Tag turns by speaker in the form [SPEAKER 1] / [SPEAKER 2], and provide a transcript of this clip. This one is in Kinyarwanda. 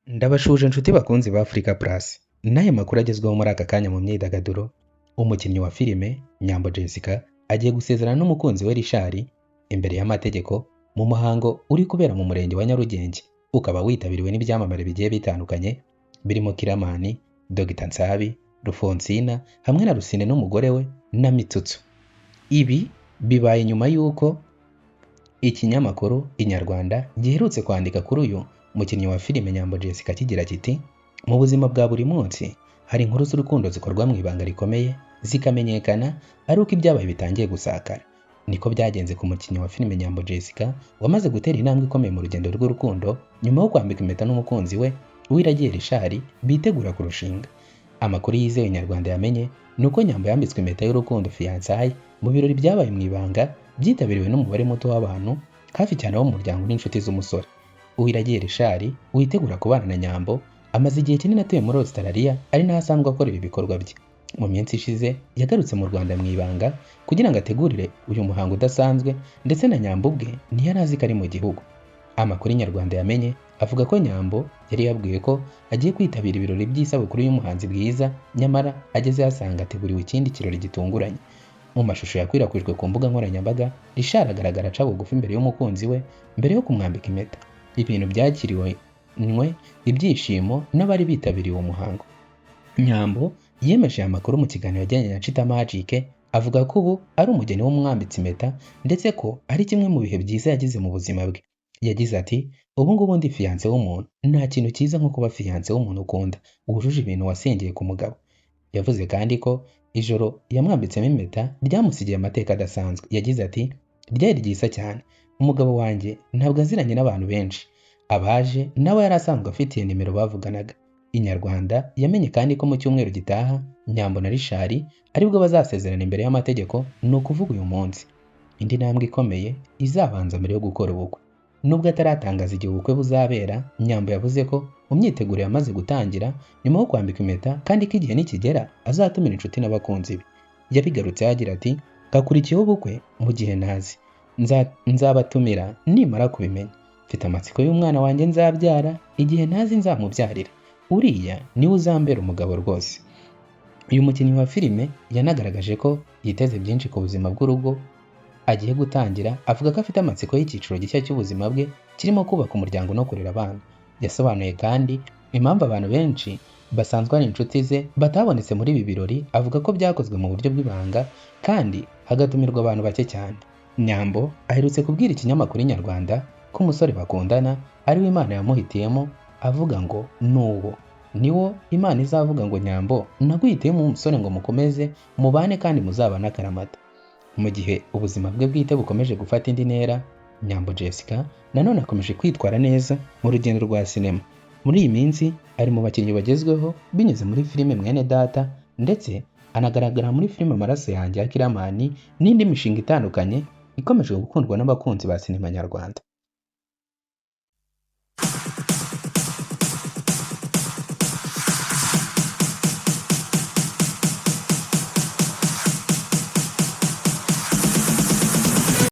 [SPEAKER 1] Ndabashuje inshuti bakunzi ba Africa Plus. N'aya makuru agezweho muri aka kanya mu myidagaduro, umukinnyi wa filime Nyambo Jessica agiye gusezerana n'umukunzi we Richard imbere y'amategeko mu muhango uri kubera mu murenge wa Nyarugenge, ukaba witabiriwe n'ibyamamare bigiye bitandukanye birimo Kiramani, Dr Nsabi, Rufonsina hamwe na Rusine n'umugore we na Mitsutsu. Ibi bibaye nyuma y'uko ikinyamakuru Inyarwanda giherutse kwandika kuri uyu umukinnyi wa filime Nyambo Jessica kigira kiti mu buzima bwa buri munsi hari inkuru z'urukundo zikorwa mu ibanga rikomeye zikamenyekana ari uko ibyabaye bitangiye gusakara. Niko byagenze ku mukinnyi wa filime Nyambo Jessica wamaze gutera intambwe ikomeye mu rugendo rw'urukundo nyuma yo kwambika impeta n'umukunzi we Uwiragiye Richard bitegura kurushinga. Amakuru yizewe Inyarwanda yamenye nuko Nyambo yambitswe impeta y'urukundo fiançailles mu birori byabaye mu ibanga byitabiriwe n'umubare muto w'abantu hafi cyane wo mu muryango n'inshuti z'umusore. Uwiragiye Richard witegura kubana na Nyambo amaze igihe kinini atuye muri Australia ari naho asanzwe akorera ibikorwa bye. Mu minsi ishize yagarutse mu Rwanda mu ibanga kugira ngo ategurire uyu muhango udasanzwe ndetse na Nyambo ubwe ntiyari azi ko ari mu gihugu. Amakuru Inyarwanda yamenye avuga ko Nyambo yari yabwiwe ko agiye kwitabira ibirori by'isabukuru y'umuhanzi Bwiza, nyamara ageze asanga ateguriwe ikindi kirori gitunguranye. Mu mashusho yakwirakwijwe ku mbuga nkoranyambaga, Richard agaragara aca bugufi imbere y'umukunzi we mbere yo kumwambika impeta. Ibintu byakiriwe ibyishimo n'abari bitabiriye uwo muhango. Nyambo yemeje aya makuru mu kiganiro yajyanye na Chita Magic, avuga ko ubu ari umugeni w'umwambitsi impeta ndetse ko ari kimwe mu bihe byiza yagize mu buzima bwe. Yagize ati ubu ngubu ndi fiance w'umuntu, nta kintu cyiza nko kuba fiance w'umuntu ukunda wujuje ibintu wasengeye ku mugabo. Yavuze kandi ko ijoro yamwambitsemo impeta ryamusigiye amateka adasanzwe. Yagize ati ryari ryiza cyane, umugabo wanjye ntabwo aziranye n'abantu benshi, abaje nawe yari asanzwe afitiye nimero bavuganaga. Inyarwanda yamenye kandi ko mu cyumweru gitaha Nyambo na Richard aribwo bazasezerana imbere y'amategeko, ni ukuvuga uyu munsi. Indi ntambwe ikomeye izabanza mbere yo gukora ubukwe. Nubwo ataratangaza igihe ubukwe buzabera, Nyambo yavuze ko mu myiteguro yamaze gutangira nyuma yo kwambika impeta kandi ko igihe nikigera azatumira inshuti n'abakunzi be. Yabigarutseho agira ati gakurikiyeho ubukwe mu gihe ntazi, nzabatumira nimara kubimenya. Mfite amatsiko y'umwana wanjye nzabyara, igihe ntazi nzamubyarira, uriya niwe uzambera umugabo rwose. Uyu mukinnyi wa filime yanagaragaje ko yiteze byinshi ku buzima bw'urugo agiye gutangira, avuga ko afite amatsiko y'icyiciro gishya cy'ubuzima bwe kirimo kubaka umuryango no kurera abana. Yasobanuye kandi impamvu abantu benshi basanzwe ari inshuti ze batabonetse muri ibi birori, avuga ko byakozwe mu buryo bw'ibanga kandi hagatumirwa abantu bake cyane. Nyambo aherutse kubwira ikinyamakuru Inyarwanda ko umusore bakundana ari we Imana yamuhitiyemo, avuga ngo nuwo niwo Imana izavuga ngo Nyambo naguhitiyemo umusore ngo mukomeze mubane kandi muzabana akaramata. Mu gihe ubuzima bwe bwite bukomeje gufata indi ntera, Nyambo Jessica nanone akomeje kwitwara neza mu rugendo rwa sinema. Muri iyi minsi ari mu bakinnyi bagezweho binyuze muri filime Mwene Data ndetse anagaragara muri filime Amaraso yanjye ya Kiramani n'indi mishinga itandukanye ikomeje gukundwa n'abakunzi ba sinema nyarwanda.